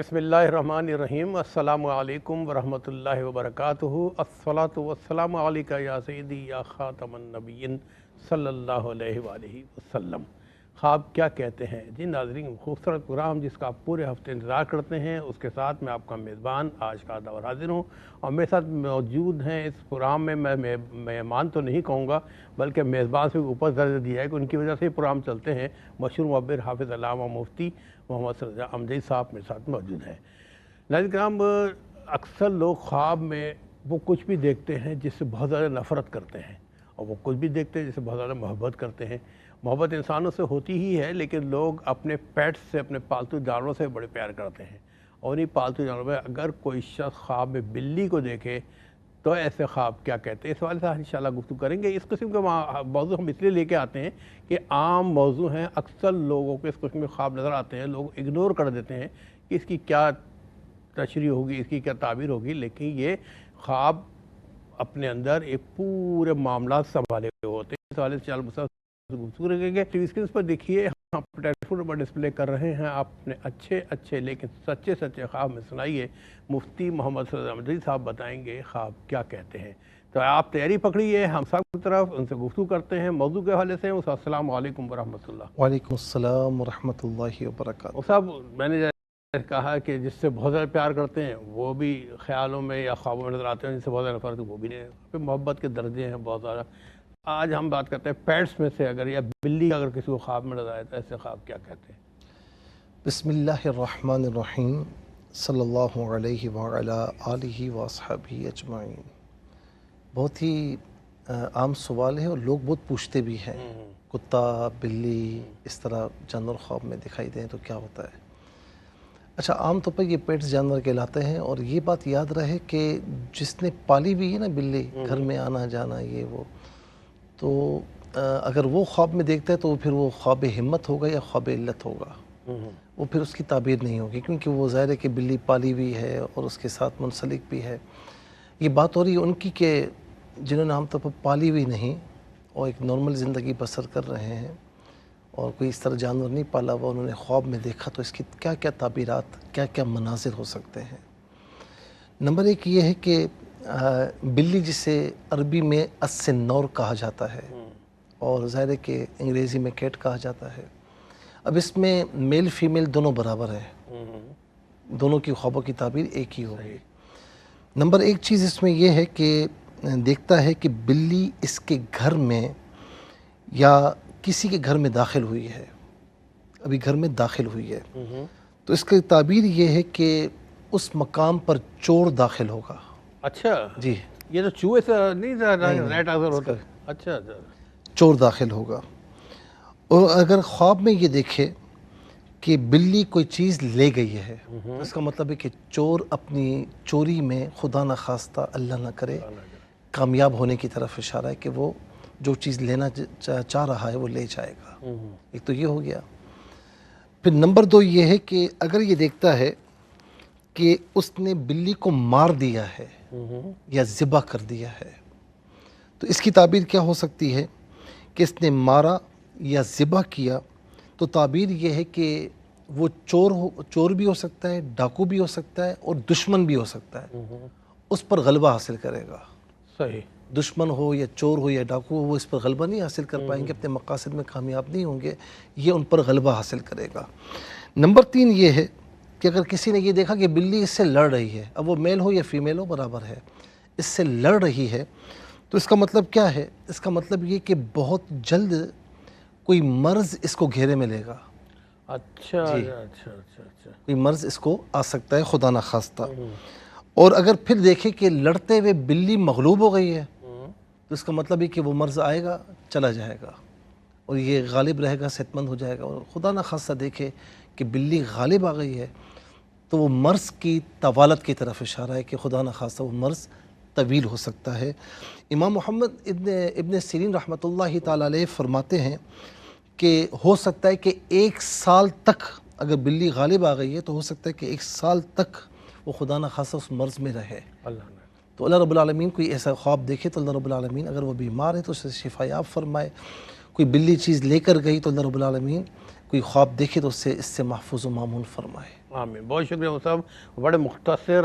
बिस्मिल्लाहिर्रहमानिर्रहीम। अस्सलामु अलैकुम वरहमतुल्लाहि वबरकातुहू। अस्सलातु वस्सलामु अलैका या सय्यदी या खातमन नबिय्यीन सल्लल्लाहु अलैहि वसल्लम। ख्वाब क्या कहते हैं जी नाज़रीन, खूबसूरत प्रोग्राम जिसका आप पूरे हफ्ते इंतज़ार करते हैं, उसके साथ मैं आपका मेज़बान आज का दौर हाजिर हूँ। और मेरे साथ मौजूद हैं इस प्रोग्राम में, मैं मेहमान तो नहीं कहूँगा बल्कि मेज़बान से ऊपर दर्जा दिया है कि उनकी वजह से प्रोग्राम चलते हैं। मशहूर मुअब्बिर हाफ़िज़ अल्लामा मुफ्ती मोहम्मद रज़ा अमजद साहब मेरे साथ मौजूद हैं। नाज़रीन किराम, अक्सर लोग ख्वाब में वो कुछ भी देखते हैं जिससे बहुत ज़्यादा नफ़रत करते हैं, और वो कुछ भी देखते हैं जिससे बहुत ज़्यादा मोहब्बत करते हैं। मोहब्बत इंसानों से होती ही है, लेकिन लोग अपने पेट्स से, अपने पालतू जानवरों से बड़े प्यार करते हैं। और इन्हीं पालतू जानवरों में अगर कोई शख्स ख्वाब में बिल्ली को देखे तो ऐसे ख्वाब क्या कहते हैं, इस वाले से इंशाल्लाह गुफ्तगू करेंगे। इस किस्म के मौजू हम इसलिए लेके आते हैं कि आम मौजू हैं, अक्सर लोगों को इस किस्म के ख्वाब नज़र आते हैं, लोग इग्नोर कर देते हैं कि इसकी क्या तशरीह होगी, इसकी क्या ताबीर होगी, लेकिन ये ख्वाब अपने अंदर एक पूरे मामला संभाले हुए होते हैं। इस वाले से गुफ्तगू रखेंगे। टीवी स्क्रीन पर देखिए, हम टेलीफोन पर डिस्प्ले कर रहे हैं। आपने अच्छे लेकिन सच्चे ख्वाब में सुनाइए। मुफ्ती मोहम्मद रज़ा अमजद साहब बताएंगे ख्वाब क्या कहते हैं। तो आप तैयारी पकड़िए, हम सब की तरफ उनसे गुफ्तगू करते हैं मौजू के हवाले से। अस्सलाम वालेकुम वरहमतुल्लाह। वालेकुम अस्सलाम वरहमतुल्लाहि वबरकातुहू। साहब, मैंने कहा कि जिससे बहुत ज़्यादा प्यार करते हैं वो भी ख्यालों में या ख्वाबों में नज़र आते हैं, जिससे बहुत ज़्यादा नफरत वो भी नहीं। फिर मोहब्बत के दर्जे हैं बहुत ज़्यादा। आज हम बात करते हैं पेट्स में से, अगर या बिल्ली अगर किसी को ख्वाब में नजर आए तो ऐसे ख्वाब क्या कहते हैं। बिस्मिल्लाहिर्रहमानिर्रहीम। सल्लल्लाहु अलैहि व अला आलिहि व अस्हाबिहि अजमाइन। बहुत ही आम सवाल है और लोग बहुत पूछते भी हैं, कुत्ता बिल्ली इस तरह जानवर ख्वाब में दिखाई दें तो क्या होता है। अच्छा, आम तौर पर ये पेट्स जानवर कहलाते हैं। और ये बात याद रहे कि जिसने पाली हुई है ना बिल्ली, घर में आना जाना ये वो, तो अगर वो ख्वाब में देखता है तो फिर वो ख्वाब हिम्मत होगा या ख्वाब इल्लत होगा, वो फिर उसकी ताबीर नहीं होगी, क्योंकि वो ज़ाहिर है कि बिल्ली पाली हुई है और उसके साथ मुंसलिक भी है। ये बात हो रही है उनकी कि जिन्होंने आमतौर पर पाली हुई नहीं और एक नॉर्मल ज़िंदगी बसर कर रहे हैं और कोई इस तरह जानवर नहीं पाला हुआ, उन्होंने ख्वाब में देखा तो इसकी क्या क्या ताबीरात, क्या क्या मनाजिर हो सकते हैं। नंबर एक ये है कि बिल्ली जिसे अरबी में अस्सिन्नौर कहा जाता है और ज़ाहिर है कि अंग्रेज़ी में कैट कहा जाता है। अब इसमें मेल फीमेल दोनों बराबर है, दोनों की ख्वाबों की ताबीर एक ही होगी। नंबर एक चीज़ इसमें यह है कि देखता है कि बिल्ली इसके घर में या किसी के घर में दाखिल हुई है, अभी घर में दाखिल हुई है, तो इसकी ताबीर ये है कि उस मकाम पर चोर दाखिल होगा। अच्छा जी, ये तो चूहे से नहीं रेट अगर होता है। अच्छा, चोर दाखिल होगा। और अगर ख्वाब में ये देखे कि बिल्ली कोई चीज़ ले गई है तो इसका मतलब है कि चोर अपनी चोरी में खुदा न खास्ता अल्लाह न करे कामयाब होने की तरफ इशारा है कि वो जो चीज़ लेना चाह रहा है वो ले जाएगा। एक तो ये हो गया। फिर नंबर दो ये है कि अगर ये देखता है कि उसने बिल्ली को मार दिया है या ज़िबा कर दिया है, तो इसकी ताबीर क्या हो सकती है कि इसने मारा या ज़िबा किया, तो ताबीर ये है कि वो चोर भी हो सकता है, डाकू भी हो सकता है और दुश्मन भी हो सकता है, उस पर गलबा हासिल करेगा। सही, दुश्मन हो या चोर हो या डाकू हो, वो इस पर गलबा नहीं हासिल कर पाएंगे, अपने मकासद में कामयाब नहीं होंगे, ये उन पर गलबा हासिल करेगा। नंबर तीन ये है कि अगर किसी ने ये देखा कि बिल्ली इससे लड़ रही है, अब वो मेल हो या फीमेल हो बराबर है, इससे लड़ रही है, तो इसका मतलब क्या है, इसका मतलब ये कि बहुत जल्द कोई मर्ज़ इसको घेरे में लेगा। अच्छा अच्छा अच्छा, कोई मर्ज़ इसको आ सकता है खुदा न खास्ता। और अगर फिर देखे कि लड़ते हुए बिल्ली मगलूब हो गई है तो इसका मतलब है कि वो मर्ज़ आएगा, चला जाएगा और ये गालिब रहेगा, सेहतमंद हो जाएगा। और खुदा न खास्ता देखे कि बिल्ली गालिब आ गई है तो वो मर्ज़ की तवालत की तरफ इशारा है कि खुदा न खास्ता वो मर्ज़ तवील हो सकता है। इमाम मोहम्मद इब्न सीरीन रहमतुल्लाहि ताला अलैह फरमाते हैं कि हो सकता है कि 1 साल तक अगर बिल्ली गालिब आ गई है तो हो सकता है कि 1 साल तक वो खुदा न खास्ता उस मर्ज़ में रहे। तो अल्लाह रब्बुल आलमीन कोई ऐसा ख्वाब देखे तो अल्लाह रब्बुल आलमीन अगर वो बीमार है तो उसे शिफा याब फरमाए। कोई बिल्ली चीज़ लेकर गई तो अल्लाह रब्बुल आलमीन کوئی خواب دیکھے تو اس سے محفوظ و مامون فرمائے۔ آمین۔ بہت شکریہ صاحب، بڑے مختصر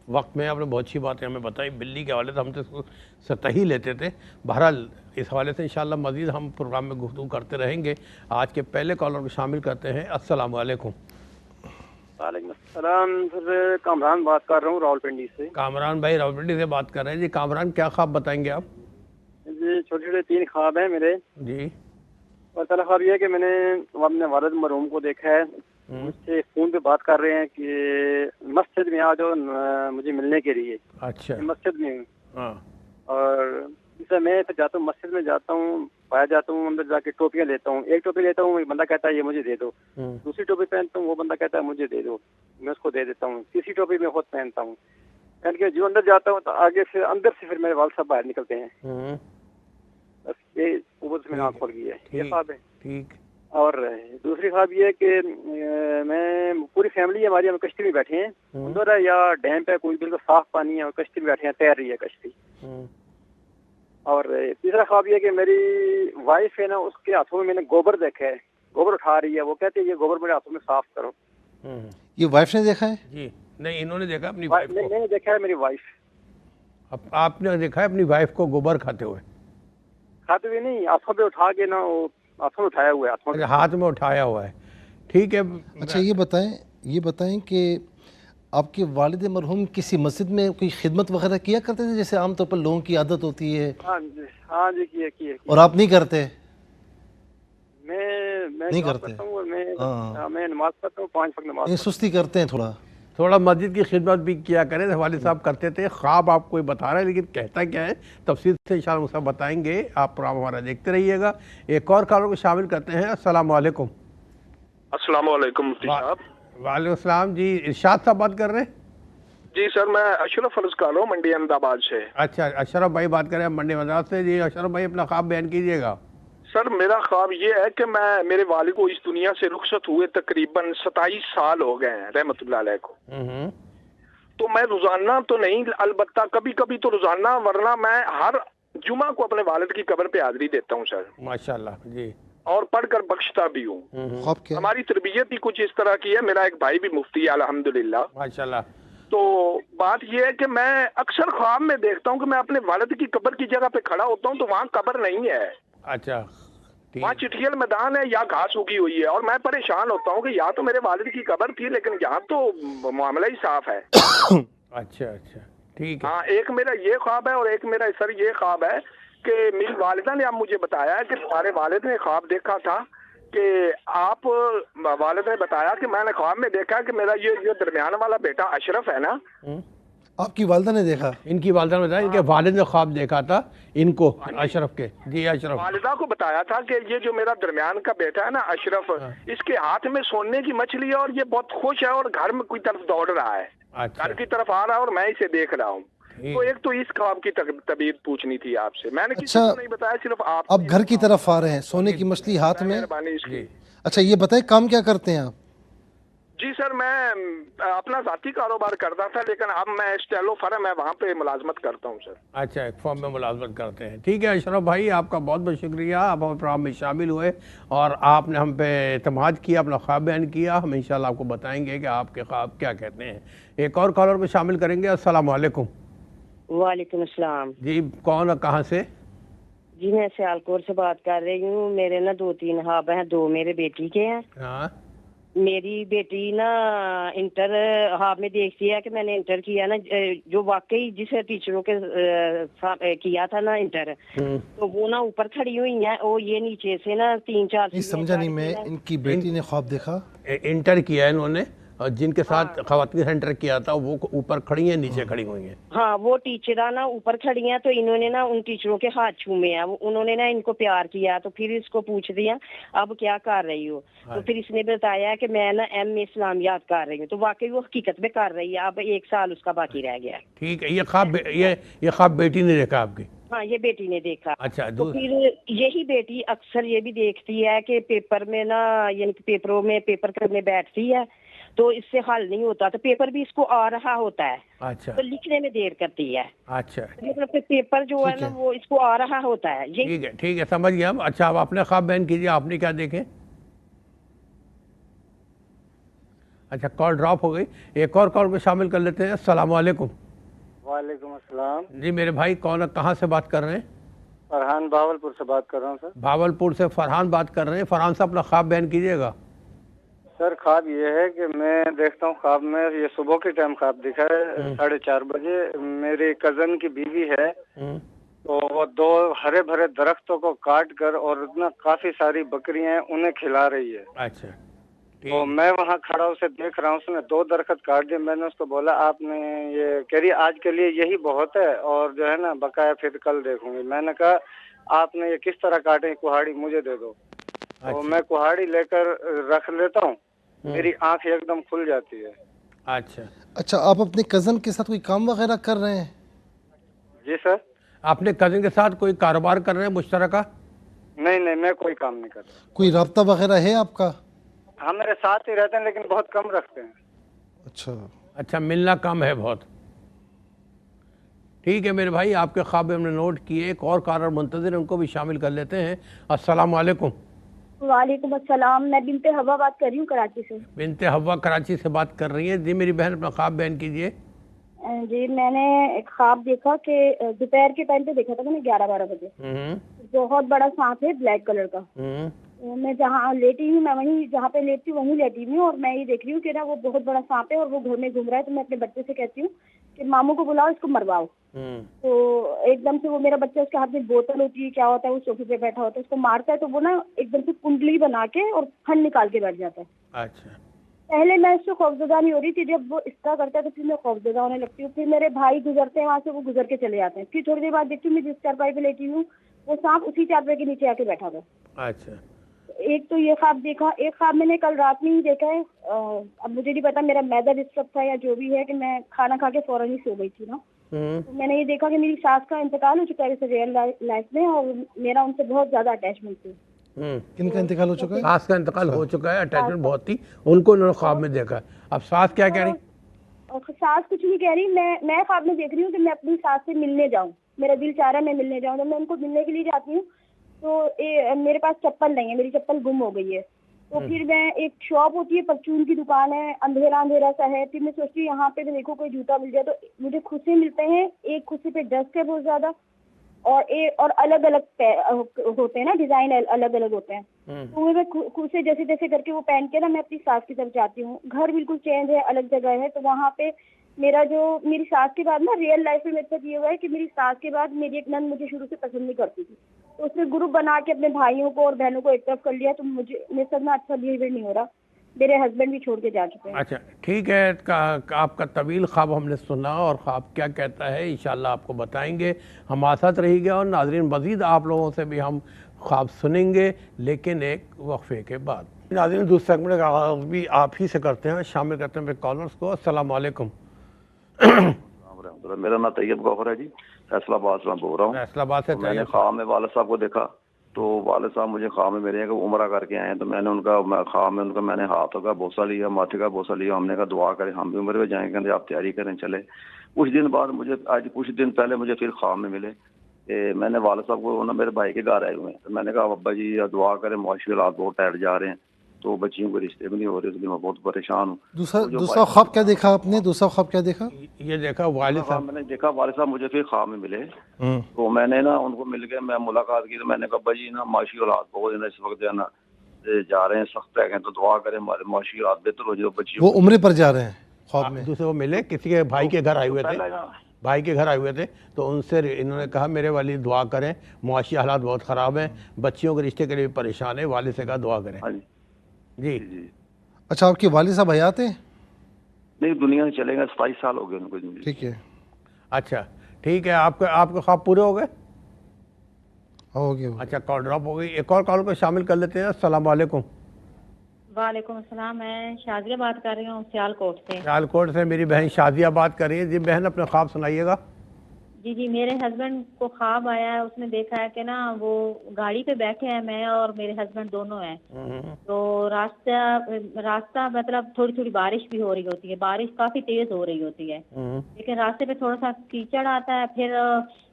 وقت میں آپ نے بہت اچھی باتیں ہمیں بتائی۔ بلی کے حوالے سے ہم تو سطح ہی لیتے تھے، بہرحال اس حوالے سے انشاءاللہ مزید ہم پروگرام میں گفتگو کرتے رہیں گے۔ آج کے پہلے کالر کو شامل کرتے ہیں۔ السلام علیکم۔ وعلیکم السلام سر، کامران بات کر رہا ہوں راولپنڈی سے۔ کامران بھائی راولپنڈی سے بات کر رہے ہیں جی۔ کامران کیا خواب بتائیں گے آپ؟ جی چھوٹے چھوٹے 3 خواب ہیں میرے، جی۔ اور پہلا خواب یہ ہے کہ میں نے اپنے والد مرحوم کو دیکھا ہے، مجھ سے فون پہ بات کر رہے ہیں کہ مسجد میں آ جاؤ مجھے ملنے کے لیے۔ اچھا۔ مسجد میں ہوں، ہاں۔ اور اس میں پھر جاتا ہوں، مسجد میں جاتا ہوں، باہر جاتا ہوں، اندر جا کے ٹوپیاں لیتا ہوں۔ ایک ٹوپی لیتا ہوں، ایک بندہ کہتا ہے یہ مجھے دے دو۔ دوسری ٹوپی پہنتا ہوں، وہ بندہ کہتا ہے مجھے دے دو، میں اس کو دے دیتا ہوں۔ تیسری ٹوپی میں خود پہنتا ہوں، پہن کے جو اندر جاتا ہوں تو آگے سے اندر سے پھر میرے والد صاحب باہر نکلتے ہیں۔ بس یہ اوپر سے میں آنکھ کھول گئی ہے، یہ خواب ہے۔ ٹھیک۔ اور دوسری خواب یہ ہے کہ میں پوری فیملی ہماری، ہم کشتی میں بیٹھے ہیں، اندر ہے یا ڈیم پہ کوئی بالکل صاف پانی ہے اور کشتی میں بیٹھے ہیں، تیر رہی ہے کشتی۔ اور تیسرا خواب یہ ہے کہ میری وائف ہے نا، اس کے ہاتھوں میں میں نے گوبر دیکھا ہے، گوبر اٹھا رہی ہے، وہ کہتے ہیں یہ گوبر میرے ہاتھوں میں صاف کرو۔ یہ وائف نے دیکھا ہے؟ جی نہیں، انہوں نے دیکھا اپنی وائف کو۔ میں نے دیکھا ہے میری وائف۔ آپ نے دیکھا ہے اپنی وائف کو گوبر کھاتے ہوئے؟ کھاتے ہوئے نہیں، ہاتھوں پہ اٹھا کے نا، وہ ہاتھوں میں اٹھایا ہوا ہے، ہاتھوں میں۔ ہاتھ میں اٹھایا ہوا ہے، ٹھیک ہے۔ اچھا یہ بتائیں کہ آپ کے والد مرحوم کسی مسجد میں کوئی خدمت وغیرہ کیا کرتے تھے، جیسے عام طور پر لوگوں کی عادت ہوتی ہے؟ ہاں جی کیے۔ اور آپ نہیں کرتے؟ میں نہیں کرتے؟ میں نماز پڑھتا ہوں، 5 وقت نماز۔ سستی کرتے ہیں تھوڑا مسجد کی خدمت بھی کیا کریں، والد صاحب کرتے تھے۔ خواب آپ کوئی بتا رہے ہیں لیکن کہتا کیا ہے تفصیل سے انشاءاللہ صاحب بتائیں گے۔ آپ پروگرام ہمارا دیکھتے رہیے گا۔ ایک اور کالر کو شامل کرتے ہیں۔ السلام علیکم۔ السلام علیکم مفتی صاحب۔ وعلیکم السلام جی، ارشاد صاحب بات کر رہے ہیں؟ جی سر، میں اشرف عرض کر رہا ہوں منڈی احمد آباد سے۔ اچھا، اشرف بھائی بات کر رہے ہیں منڈی مزار سے۔ جی اشرف بھائی اپنا خواب بیان کیجیے گا۔ سر میرا خواب یہ ہے کہ میرے والد کو اس دنیا سے رخصت ہوئے تقریباً 27 سال ہو گئے ہیں رحمۃ اللہ علیہ کو۔ تو میں روزانہ تو نہیں، البتہ کبھی کبھی تو روزانہ، ورنہ میں ہر جمعہ کو اپنے والد کی قبر پہ حاضری دیتا ہوں سر، ماشاءاللہ جی، اور پڑھ کر بخشتا بھی ہوں۔ ہماری تربیت ہی کچھ اس طرح کی ہے۔ میرا ایک بھائی بھی مفتی ہے الحمدللہ، ماشاءاللہ۔ تو بات یہ ہے کہ میں اکثر خواب میں دیکھتا ہوں کہ میں اپنے والد کی قبر کی جگہ پہ کھڑا ہوتا ہوں تو وہاں قبر نہیں ہے، اچھا، وہاں چٹھیل میدان ہے یا گھاس اگی ہوئی ہے، اور میں پریشان ہوتا ہوں کہ یا تو میرے والد کی قبر تھی لیکن یہاں تو معاملہ ہی صاف ہے۔ اچھا اچھا، ٹھیک ہے۔ ہاں، ایک میرا یہ خواب ہے، اور ایک میرا سر یہ خواب ہے کہ میری والدہ نے اب مجھے بتایا ہے کہ تمہارے والد نے خواب دیکھا تھا کہ آپ، والد نے بتایا کہ میں نے خواب میں دیکھا کہ میرا یہ درمیان والا بیٹا اشرف ہے نا۔ آپ کی والدہ نے دیکھا؟ ان کی والدہ نے بتایا ان کے والد نے خواب دیکھا تھا ان کو، اشرف کے۔ جی اشرف، والدہ کو بتایا تھا کہ یہ جو میرا درمیان کا بیٹا ہے نا اشرف، اس کے ہاتھ میں سونے کی مچھلی ہے اور یہ بہت خوش ہے اور گھر میں کوئی طرف دوڑ رہا ہے، گھر کی طرف آ رہا ہے اور میں اسے دیکھ رہا ہوں۔ تو ایک تو اس خواب کی طبیعت پوچھنی تھی آپ سے، میں نے کسی کو نہیں بتایا، صرف آپ۔ اب گھر کی طرف آ رہے ہیں، سونے کی مچھلی ہاتھ میں۔ اچھا یہ بتائیں کام کیا کرتے ہیں آپ؟ جی سر، میں اپنا ذاتی کاروبار کرتا تھا لیکن اب میں اسٹیلو فرم ہے وہاں پہ ملازمت کرتا ہوں سر۔ اچھا، ایک فارم میں ملازمت کرتے ہیں، ٹھیک ہے اشرف بھائی، آپ کا بہت بہت شکریہ، آپ ہمارے پروگرام میں شامل ہوئے اور آپ نے ہم پہ اعتماد کیا، اپنا خواب بیان کیا۔ ہم انشاءاللہ آپ کو بتائیں گے کہ آپ کے خواب کیا کہتے ہیں۔ ایک اور کالر کو شامل کریں گے۔ السلام علیکم۔ وعلیکم السلام جی کون اور کہاں سے؟ جی میں سیالکوٹ سے بات کر رہی ہوں۔ میرے نا 2-3 خواب ہیں، 2 میرے بیٹی کے ہیں۔ ہاں، میری بیٹی نا انٹر خواب میں دیکھتی ہے کہ میں نے انٹر کیا نا، جو واقعی جس ٹیچروں کے کیا تھا نا انٹر، تو وہ نا اوپر کھڑی ہوئی ہیں اور یہ نیچے سے نا 3-4 سمجھا نہیں میں، ان کی بیٹی نے خواب دیکھا؟ انٹر کیا ہے انہوں نے، اور جن کے ساتھ خواتین سینٹر کیا تھا وہ اوپر کھڑی ہیں، نیچے کھڑی ہوئی ہیں۔ ہاں، وہ ٹیچر نا اوپر کھڑی ہیں تو انہوں نے نا ان ٹیچروں کے ہاتھ چھومے ہیں، انہوں نے نا ان کو پیار کیا، تو پھر اس کو پوچھ دیا اب کیا کر رہی ہو، تو پھر اس نے بتایا کہ میں نا ایم اسلامیات کر رہی ہوں، تو واقعی وہ حقیقت میں کر رہی ہے، اب 1 سال اس کا باقی رہ گیا۔ ٹھیک ہے، یہ خواب بیٹی نے دیکھا آپ کی؟ ہاں، یہ بیٹی نے دیکھا۔ اچھا، تو پھر یہی بیٹی اکثر یہ بھی دیکھتی ہے کہ پیپر میں نا، یعنی کہ پیپروں میں پیپر کرنے بیٹھتی ہے تو اس سے حل نہیں ہوتا، تو پیپر بھی اس کو آ رہا ہوتا ہے، اچھا، تو لکھنے میں دیر کرتی ہے۔ اچھا، مطلب پیپر جو ہے نا وہ اس کو آ رہا ہوتا ہے۔ ٹھیک ہے، ٹھیک ہے، سمجھ گیا ہم۔ اچھا اب اپنے خواب بیان کیجیے، آپ نے کیا دیکھے؟ اچھا کال ڈراپ ہو گئی, ایک اور کال کو شامل کر لیتے ہیں. السلام علیکم. وعلیکم السلام. جی میرے بھائی کون, کہاں سے بات کر رہے ہیں؟ فرحان بھاولپور سے بات کر رہا ہوں سر. بھاولپور سے فرحان بات کر رہے ہیں. فرحان سے اپنا خواب بیان کیجیے گا. سر خواب یہ ہے کہ میں دیکھتا ہوں خواب میں, یہ صبح کے ٹائم خواب دکھا ہے 4:30 بجے. میری کزن کی بیوی ہے تو وہ 2 ہرے بھرے درختوں کو کاٹ کر اور اتنا کافی ساری بکریاں ہیں انہیں کھلا رہی ہے. اچھا تو میں وہاں کھڑا اسے دیکھ رہا ہوں, اس نے 2 درخت کاٹ دیے. میں نے اس کو بولا آپ نے یہ کہہ رہی آج کے لیے یہی بہت ہے اور جو ہے نا بقایا پھر کل دیکھوں گی. میں نے کہا آپ نے یہ کس طرح کاٹے, کہاڑی مجھے دے دو. تو میں کہاڑی لے کر رکھ لیتا ہوں, میری آنکھ ایک دم کھل جاتی ہے. اچھا آپ اپنے کزن کے ساتھ کوئی کام وغیرہ کر رہے ہیں؟ جی سر. اپنے کزن کے ساتھ کوئی کاروبار کر رہے ہیں مشترکہ؟ نہیں میں کوئی کام نہیں کرتا. کوئی رابطہ وغیرہ ہے آپ کا؟ ہم میرے ساتھ ہی رہتے ہیں لیکن بہت کم رکھتے ہیں. اچھا ملنا کم ہے بہت. ٹھیک ہے میرے بھائی, آپ کے خواب ہم نے نوٹ کیے. ایک اور کالر منتظر ہیں, ان کو بھی شامل کر لیتے ہیں. السلام علیکم. وعلیکم السلام. میں بنت حوا بات کر رہی ہوں کراچی سے. بنت حوا کراچی سے بات کر رہی ہیں. جی میری بہن اپنا خواب بیان کیجیے. جی میں نے ایک خواب دیکھا کہ دوپہر کے ٹائم پہ دیکھا تھا میں نے 11-12 بجے. بہت بڑا سانپ ہے بلیک کلر کا. میں جہاں لیٹی ہوں, میں وہیں جہاں پہ لیٹتی ہوں وہیں لیٹی ہوں, اور میں یہ دیکھ رہی ہوں کہ نا وہ بہت بڑا سانپ ہے اور وہ گھر میں گھوم رہا ہے. تو میں اپنے بچے سے کہتی ہوں کہ ماموں کو بلاؤ, اس کو مرواؤ. تو ایک دم سے وہ میرا بچہ, اس کے ہاتھ میں بوتل ہوتی ہے, کیا ہوتا ہے, وہ صوفے پہ بیٹھا ہوتا ہے, اس کو مارتا ہے تو وہ نا ایک دم سے کنڈلی بنا کے اور پھن نکال کے بیٹھ جاتا ہے. اچھا. پہلے میں اس سے خوفزدہ نہیں ہو رہی تھی, جب وہ اس طرح کرتا ہے تو پھر میں خوفزدہ ہونے لگتی ہوں. پھر میرے بھائی گزرتے ہیں وہاں سے, وہ گزر کے چلے جاتے ہیں. پھر تھوڑی دیر بعد دیکھتی ہوں میں جس چارپائی پہ لیٹی ہوں وہ سانپ اسی چارپائی کے نیچے آ کے بیٹھا تھا. اچھا. ایک تو یہ خواب دیکھا. ایک خواب میں نے کل رات میں ہی دیکھا ہے, اب مجھے نہیں پتا میرا میدا ڈسٹرب تھا یا جو بھی ہے, کہ میں کھانا کھا کے فوراً ہی سو گئی تھی نا. تو میں نے یہ دیکھا کہ میری ساس کا انتقال ہو چکا ہے ریئل لائف میں, اور میرا ان سے بہت زیادہ اٹیچمنٹ تھی. کن کا انتقال ہو چکا ہے؟ ساس کا انتقال ہو چکا ہے, اٹیچمنٹ بہت تھی, ان کو انہوں نے خواب میں دیکھا. اب ساس کیا کہہ رہی؟ ساس کچھ نہیں کہہ رہی. میں خواب میں دیکھ رہی ہوں کہ میں اپنی ساس سے ملنے جاؤں, میرا دل چاہ رہا ہے میں ملنے جاؤں. جب میں ان کو ملنے کے لیے جاتی ہوں تو میرے پاس چپل نہیں ہے, میری چپل گم ہو گئی ہے. تو پھر میں, ایک شاپ ہوتی ہے پرچون کی دکان ہے, اندھیرا اندھیرا سا ہے, پھر میں سوچتی ہوں یہاں پہ دیکھو کوئی جوتا مل جائے. تو مجھے خوشی ملتے ہیں, ایک خوشی پہ ڈسٹ ہے بہت زیادہ, اور الگ الگ ہوتے ہیں نا, ڈیزائن الگ الگ ہوتے ہیں. تو میں خود سے جیسے جیسے کر کے وہ پہن کے نا میں اپنی ساس کی طرف جاتی ہوں. گھر بالکل چینج ہے, الگ جگہ ہے. تو وہاں پہ میری ساس کے بعد نا ریئل لائف میں میرے ساتھ یہ ہوا ہے کہ میری ساس کے بعد میری ایک نند مجھے شروع سے پسند نہیں کرتی تھی. تو اس نے گروپ بنا کے اپنے بھائیوں کو اور بہنوں کو ایک طرف کر لیا. تو میرے ساتھ نا اچھا بہیویئر نہیں ہو رہا. میرے ہسبینڈ بھی چھوڑ کے جا چکے ہیں. اچھا ٹھیک ہے, آپ کا طویل خواب ہم نے سنا, اور خواب کیا کہتا ہے انشاءاللہ آپ کو بتائیں گے. ہم ساتھ رہی گے, اور ناظرین مزید آپ لوگوں سے بھی ہم خواب سنیں گے, لیکن ایک وقفے کے بعد. ناظرین دوسرا سیگمنٹ کا آغاز بھی آپ ہی سے کرتے ہیں, شامل کرتے ہیں میرے کالرز کو. السلام علیکم. میرا نام طیب گوہر ہے جی, فیصلہ آباد سے بول رہا ہوں. فیصلہ آباد سے. میں نے خواب میں والد صاحب کو دیکھا, تو والد صاحب مجھے خواب میں میرے کہ عمرہ کر کے آئے ہیں. تو میں نے ان کا خواب میں ان کا میں نے ہاتھوں کا بوسہ لیا, ماتھے کا بوسہ لیا. ہم نے کہا دعا کریں ہم بھی عمرے میں جائیں گے, آپ تیاری کریں چلے. کچھ دن بعد مجھے, آج کچھ دن پہلے مجھے پھر خواب میں ملے کہ میں نے والد صاحب کو نا میرے بھائی کے گھر آئے ہوئے ہیں. تو میں نے کہا ابا جی دعا کریں, معاشی حالات بہت ٹائٹ جا رہے ہیں, تو بچیوں کے رشتے بھی نہیں ہو رہے, اس لیے میں بہت پریشان ہوں. دوسرا خواب کیا دیکھا آپ نے؟ دوسرا خواب کیا دیکھا؟ یہ دیکھا والد صاحب, میں نے دیکھا والد صاحب مجھے پھر خواب میں ملے. تو میں نے نا ان کو مل کے میں ملاقات کی. تو میں نے کہا ابا جی نا معاشی حالات بہت اس وقت ہے نا جا رہے ہیں, سخت رہ گئے, تو دعا کریں ہمارے معاشی حالات بہتر ہو جائے. بچیوں وہ عمرے پر جا رہے ہیں خواب میں. دوسرے وہ ملے کسی کے بھائی کے گھر آئے ہوئے تھے, بھائی کے گھر آئے ہوئے تھے. تو ان سے انہوں نے کہا میرے والد دعا کریں, معاشی حالات بہت خراب ہیں, بچیوں کے رشتے کے لیے پریشان ہے. والد سے کہا دعا کریں. جی اچھا آپ کے والد صاحب حیات ہیں؟ نہیں, دنیا سے چلے گئے, 27 سال ہو گئے ان کو. ٹھیک ہے. اچھا ٹھیک ہے, آپ کے خواب پورے ہو گئے؟ ہو گیا. اچھا کال ڈراپ ہو گئی. ایک اور کال کو شامل کر لیتے ہیں. السلام علیکم. وعلیکم السلام. میں شازیہ بات کر رہی ہوں سیال کوٹ سے. سیال کوٹ سے میری بہن شازیہ بات کر رہی ہے. جی بہن اپنے خواب سنائیے گا. جی میرے ہسبینڈ کو خواب آیا ہے, اس نے دیکھا ہے کہ نا وہ گاڑی پہ بیٹھے ہیں, میں اور میرے ہسبینڈ دونوں ہیں. تو راستہ مطلب تھوڑی تھوڑی بارش بھی ہو رہی ہوتی ہے, بارش کافی تیز ہو رہی ہوتی ہے, لیکن راستے پہ تھوڑا سا کیچڑ آتا ہے. پھر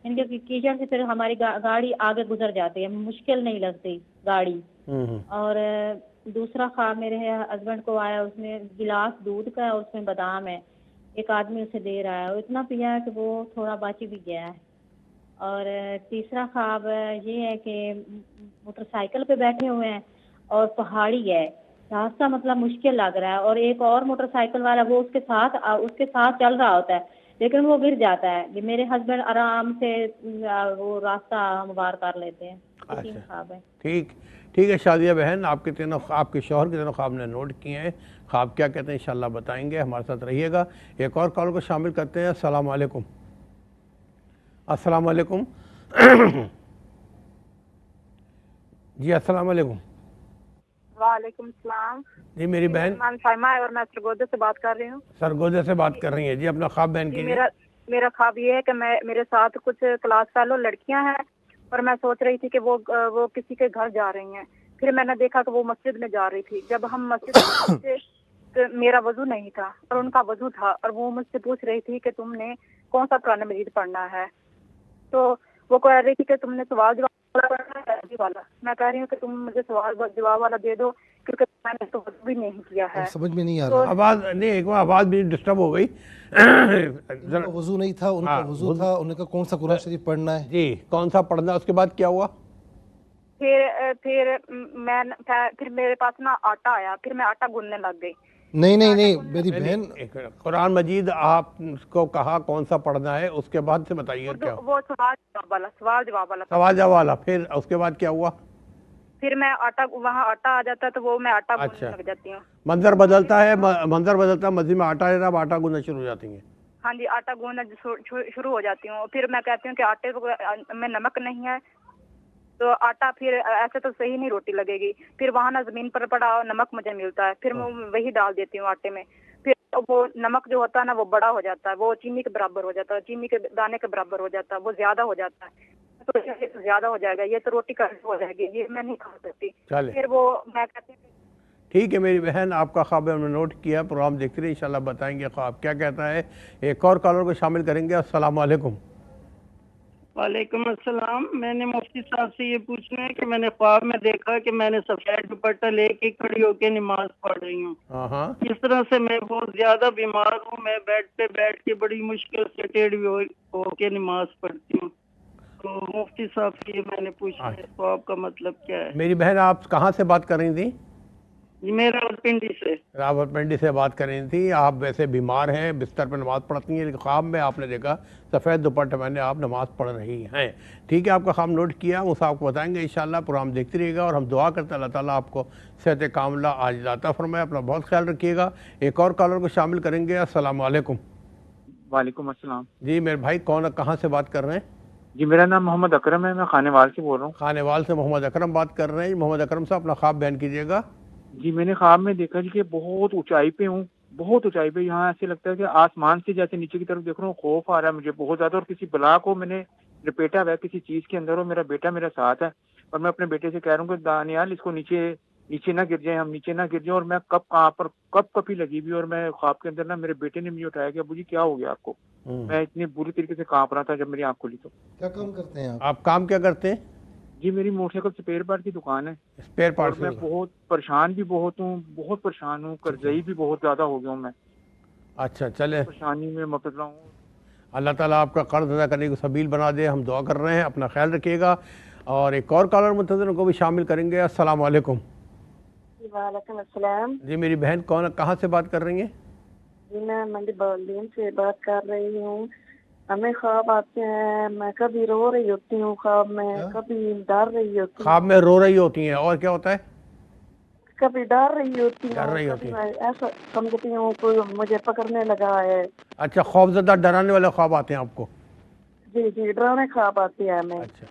ان کے کیچڑ سے پھر ہماری گاڑی آگے گزر جاتی ہے, مشکل نہیں لگتی گاڑی. اور دوسرا خواب میرے ہسبینڈ کو آیا، اس میں گلاس دودھ کا ہے اور اس میں بادام ہے، ایک آدمی اسے دے رہا ہے، وہ اتنا پیا ہے کہ وہ تھوڑا باقی بھی گیا ہے۔ اور تیسرا خواب یہ ہے کہ موٹر سائیکل پہ بیٹھے ہوئے ہیں اور پہاڑی ہے، راستہ مطلب مشکل لگ رہا ہے، اور ایک اور موٹر سائیکل والا وہ اس کے ساتھ چل رہا ہوتا ہے لیکن وہ گر جاتا ہے۔ میرے ہسبینڈ آرام سے وہ راستہ ہموار کر لیتے ہیں۔ تین خواب ہے۔ ٹھیک ہے شادیہ بہن، آپ کے شوہر کے تینوں خواب نے نوٹ کیے ہیں، خواب کیا کہتے ہیں انشاءاللہ بتائیں گے، ہمارے ساتھ رہیے گا۔ ایک اور کال کو شامل کرتے ہیں۔ السلام علیکم۔ السلام علیکم۔ جی السلام علیکم۔ وعلیکم السلام جی میری بہن سائمہ ہے اور میں سرگودے سے بات کر رہی ہوں۔ سرگودے سے بات کر رہی ہیں جی، اپنا خواب بیان کیجیے۔ میرا خواب یہ ہے کہ میرے ساتھ کچھ کلاس فیلو لڑکیاں ہیں اور میں سوچ رہی تھی کہ وہ کسی کے گھر جا رہی ہیں، پھر میں نے دیکھا کہ وہ مسجد میں جا رہی تھی۔ جب ہم مسجد میں تھے تو میرا وضو نہیں تھا اور ان کا وضو تھا، اور وہ مجھ سے پوچھ رہی تھی کہ تم نے کون سا قرآن مجید پڑھنا ہے، تو وہ کہہ رہی تھی کہ تم نے سوال جواب والا۔ میں کہہ رہی ہوں کہ تم مجھے سوال جواب والا دے دو کیونکہ میں نے تو وضو بھی نہیں کیا ہے۔ سمجھ میں نہیں آ رہا، آواز نہیں، ایک بار آواز بھی ڈسٹرب ہو گئی۔ وضو نہیں تھا، ان کا وضو تھا، ان کا کون سا قرآن شریف پڑھنا ہے؟ جی کون سا پڑھنا ہے، اس کے بعد کیا ہوا؟ پھر میرے پاس نا آٹا آیا، پھر میں آٹا گوننے لگ گئی۔ نہیں میری بہن، قرآن مجید آپ کو کہا کون سا پڑھنا ہے، اس کے بعد سے بتائیے کیا وہ سوال جواب والا پھر اس کے بعد کیا ہوا؟ پھر میں وہاں آٹا آ جاتا ہے تو وہ میں آٹا گوننے لگ جاتی ہوں۔ منظر بدلتا ہے مسجد میں آٹا ہے، آٹا گوننا شروع ہو جاتی ہیں؟ ہاں جی، آٹا گوننا شروع ہو جاتی ہوں۔ پھر میں کہتی ہوں کہ آٹے میں نمک نہیں ہے، تو آٹا پھر ایسے تو صحیح نہیں روٹی لگے گی، پھر وہاں نا زمین پر پڑا نمک مجھے ملتا ہے، پھر میں وہی ڈال دیتی ہوں آٹے میں، پھر وہ نمک جو ہوتا ہے نا وہ بڑا ہو جاتا ہے، وہ چینی کے برابر ہو جاتا ہے، چینی کے دانے کے برابر ہو جاتا ہے، وہ زیادہ ہو جاتا ہے، تو زیادہ ہو جائے گا، یہ تو روٹی کا ہو جائے گی، یہ میں نہیں کھا سکتی۔ پھر وہ میں کہتی ہوں ٹھیک ہے میری بہن، آپ کا خواب ہم نے نوٹ کیا، پروگرام دیکھتے رہے، انشاءاللہ بتائیں گے خواب کیا کہتا ہے۔ ایک اور کالر کو شامل کریں گے۔ السلام علیکم۔ وعلیکم السلام۔ میں نے مفتی صاحب سے یہ پوچھنا ہے کہ میں نے خواب میں دیکھا کہ میں نے سفید دوپٹہ لے کے کھڑی ہو کے نماز پڑھ رہی ہوں۔ اس طرح سے میں بہت زیادہ بیمار ہوں، میں بیڈ پہ بیٹھ کے بڑی مشکل سے ٹیڑھی ہو کے نماز پڑھتی ہوں، تو مفتی صاحب سے یہ میں نے پوچھنا ہے خواب کا مطلب کیا ہے۔ میری بہن آپ کہاں سے بات کر رہی تھی؟ جی میں راولپنڈی سے۔ راولپنڈی سے بات کر رہی تھی۔ آپ ویسے بیمار ہیں، بستر پہ نماز پڑھتی ہیں، لیکن خواب میں آپ نے دیکھا سفید دوپٹہ پہنے آپ نماز پڑھ رہی ہیں۔ ٹھیک ہے، آپ کا خواب نوٹ کیا، وہ آپ کو بتائیں گے انشاءاللہ، پروگرام دیکھتے رہیے گا، اور ہم دعا کرتے ہیں اللہ تعالیٰ آپ کو صحت کاملہ عاجلہ عطا فرمائے۔ اپنا بہت خیال رکھیے گا۔ ایک اور کالر کو شامل کریں گے۔ السلام علیکم۔ وعلیکم السلام۔ جی میرے بھائی کہاں سے بات کر رہے ہیں؟ جی میرا نام محمد اکرم ہے، میں خانے وال سے بول رہا ہوں۔ خانے وال سے محمد اکرم بات کر رہے ہیں۔ محمد اکرم صاحب اپنا خواب بیان کیجیے گا۔ جی میں نے خواب میں دیکھا جی کہ بہت اونچائی پہ ہوں، بہت اونچائی پہ، یہاں ایسے لگتا ہے کہ آسمان سے جیسے نیچے کی طرف دیکھ رہا ہوں، خوف آ رہا ہے مجھے بہت زیادہ، اور کسی بلا کو میں نے لپیٹا ہوا ہے کسی چیز کے اندر، اور میرا بیٹا میرے ساتھ ہے، اور میں اپنے بیٹے سے کہہ رہا ہوں کہ دانیال اس کو نیچے نہ گر جائیں، ہم نیچے نہ گر جائیں، اور میں کپی لگی ہوئی، اور میں خواب کے اندر نا میرے بیٹے نے مجھے اٹھایا کہ ابو جی کیا ہو گیا آپ کو، میں اتنی بری طریقے سے کانپ رہا تھا جب میری آنکھ کھلی۔ تو کیا کام کرتے ہیں آپ؟ کام کیا کرتے ہیں؟ جی میری موٹر سائیکل سپیئر پارٹ کی دکان ہے، اسپیئر پارٹ۔ میں بہت پریشان بھی بہت پریشان ہوں، قرضئی بھی بہت زیادہ ہو گیا ہوں میں۔ اچھا چلے، پریشانی میں مبتلا ہوں۔ اللہ تعالیٰ آپ کا قرض ادا کرنے کو سبیل بنا دے، ہم دعا کر رہے ہیں، اپنا خیال رکھیے گا۔ اور ایک اور کالر منتظر کو بھی شامل کریں گے۔ السلام علیکم۔ وعلیکم السلام۔ جی میری بہن کہاں سے بات کر رہی ہیں؟ جی میں منڈی بالدین سے بات کر رہی ہوں۔ ہمیں خواب آتے ہیں، میں کبھی رو رہی ہوتی ہوں خواب میں، کبھی ڈر رہی ہوتی ہوں۔ خواب میں رو رہی ہوتی ہیں، اور کیا ہوتا ہے؟ کبھی ڈر رہی ہوتی ہوں، کبھی میں ایسا سمجھتی ہوں کوئی مجھے پکڑنے لگا ہے۔ اچھا، خوف زدہ ڈرانے والے خواب آتے ہیں آپ کو؟ جی جی، ڈرانے خواب آتے ہیں ہمیں۔ اچھا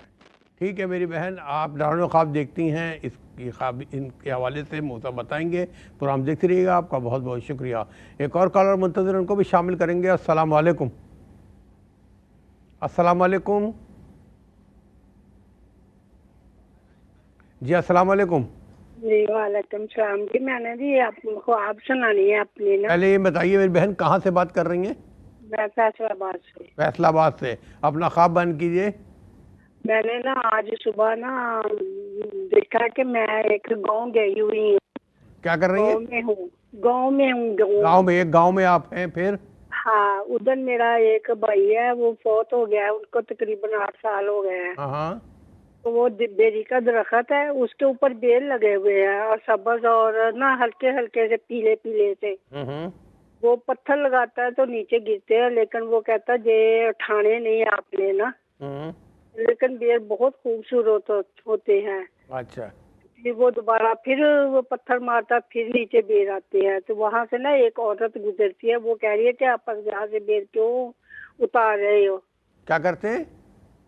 ٹھیک ہے میری بہن، آپ ڈرانے خواب دیکھتی ہیں، اس کی خواب ان کے حوالے سے موسیٰ بتائیں گے، پروگرام دیکھتے رہیے گا۔ آپ کا بہت بہت شکریہ۔ ایک اور کالر منتظر، ان کو بھی شامل کریں گے۔ السلام علیکم۔ السلام علیکم۔ جی السلام علیکم۔ جی وعلیکم السلام۔ جی میں نے جی آپ کو آپ سنانی ہے اپنی نا۔ پہلے یہ بتائیے میری بہن کہاں سے بات کر رہی ہیں؟ میں فیصلہ آباد سے۔ فیصلہ آباد سے۔ اپنا خواب بیان کیجیے۔ میں نے نا آج صبح نا دیکھا کہ میں ایک گاؤں گئی ہوئی ہوں، क्या कर रही हैं? गाँव में हूँ। गाँव में, एक गाँव में आप हैं, फिर? हाँ, उधर मेरा एक भाई है, वो फौत हो गया है, उनको तकरीबन 8 साल हो गए हैं। हाँ। तो वो बेरी का दरख्त है, उसके ऊपर बेल लगे हुए हैं और सब्ज और ना हल्के हल्के से पीले पीले से। वो पत्थर लगाता है तो नीचे गिरते हैं, लेकिन वो कहता है ये उठाने नहीं आपने ना। लेकिन बेर बहुत खूबसूरत होते हैं। अच्छा। फिर वो दोबारा फिर वो पत्थर मारता, फिर नीचे बेर आते हैं। तो वहाँ से ना एक औरत गुजरती है, वो कह रही है कि आप यहाँ से बेर क्यों उतार रहे हो? क्या करते हैं?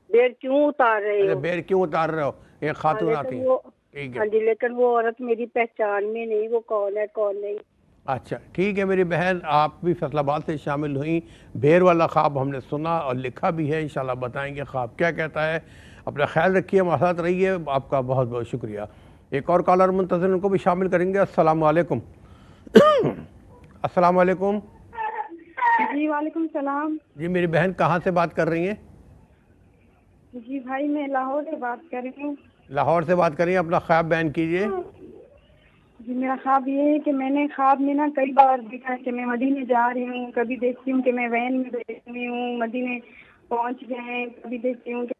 बेर क्यों उतार रहे हो? बेर क्यों उतार रहे हो? एक खातून आती है। ठीक है। हाँ जी, लेकिन वो औरत मेरी पहचान में नहीं, वो कौन है कौन नहीं। अच्छा ठीक है मेरी बहन, आप भी फैसलाबाद से शामिल हुई। बेर वाला ख्वाब हमने सुना और लिखा भी है, इंशाल्लाह बताएंगे ख्वाब क्या कहता है। अपना ख्याल रखिए, हमारे साथ रहिए, आपका बहुत बहुत शुक्रिया। एक और कॉलर मुंतज़िर, उनको भी शामिल करेंगे। अस्सलाम वालेकुम। अस्सलाम वालेकुम। जी वालेकुम सलाम। जी मेरी बहन कहाँ से बात कर रही हैं? जी भाई मैं लाहौर से बात कर रही हूँ। लाहौर से बात कर रही हैं, अपना ख्वाब बयान कीजिए। जी मेरा ख्वाब ये है कि मैंने ख्वाब में ना कई बार देखा है कि मैं मदीने जा रही हूँ, कभी देखती हूँ कि मैं वैन में बैठी हुई हूँ, मदीने पहुँच गए, कभी देखती हूँ कि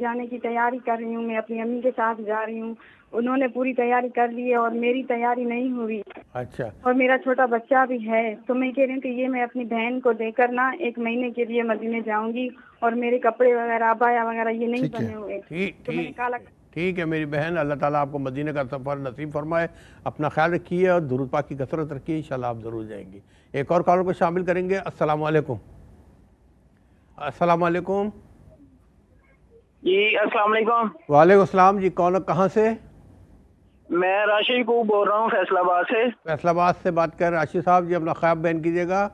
जाने की तैयारी कर रही हूँ, मैं अपनी अम्मी के साथ जा रही हूँ, उन्होंने पूरी तैयारी कर ली है और मेरी तैयारी नहीं हुई। अच्छा। और मेरा छोटा बच्चा भी है, तो मैं कह रही हूँ कि ये मैं अपनी बहन को देकर ना 1 महीने के लिए मदीने जाऊंगी और मेरे कपड़े वगैरह अबाया वगैरह ये नहीं बने हुए। ठीक है मेरी बहन, अल्लाह ताला आपको मदीने का सफ़र नसीब फरमाए। अपना ख्याल रखिए और दुरूद पाक की कसरत रखिए, इंशाल्लाह आप ज़रूर जाएंगी। एक और कॉलर को शामिल करेंगे। अस्सलाम वालेकुम। अस्सलाम वालेकुम। जी अस्सलाम वालेकुम। वालेकुम अस्सलाम। जी कौन, कहाँ से? मैं राशि को बोल रहा हूँ, फैसलाबाद से। फैसलाबाद से बात कर राशि साहब जी, अपना ख्वाब बयान कीजिएगा।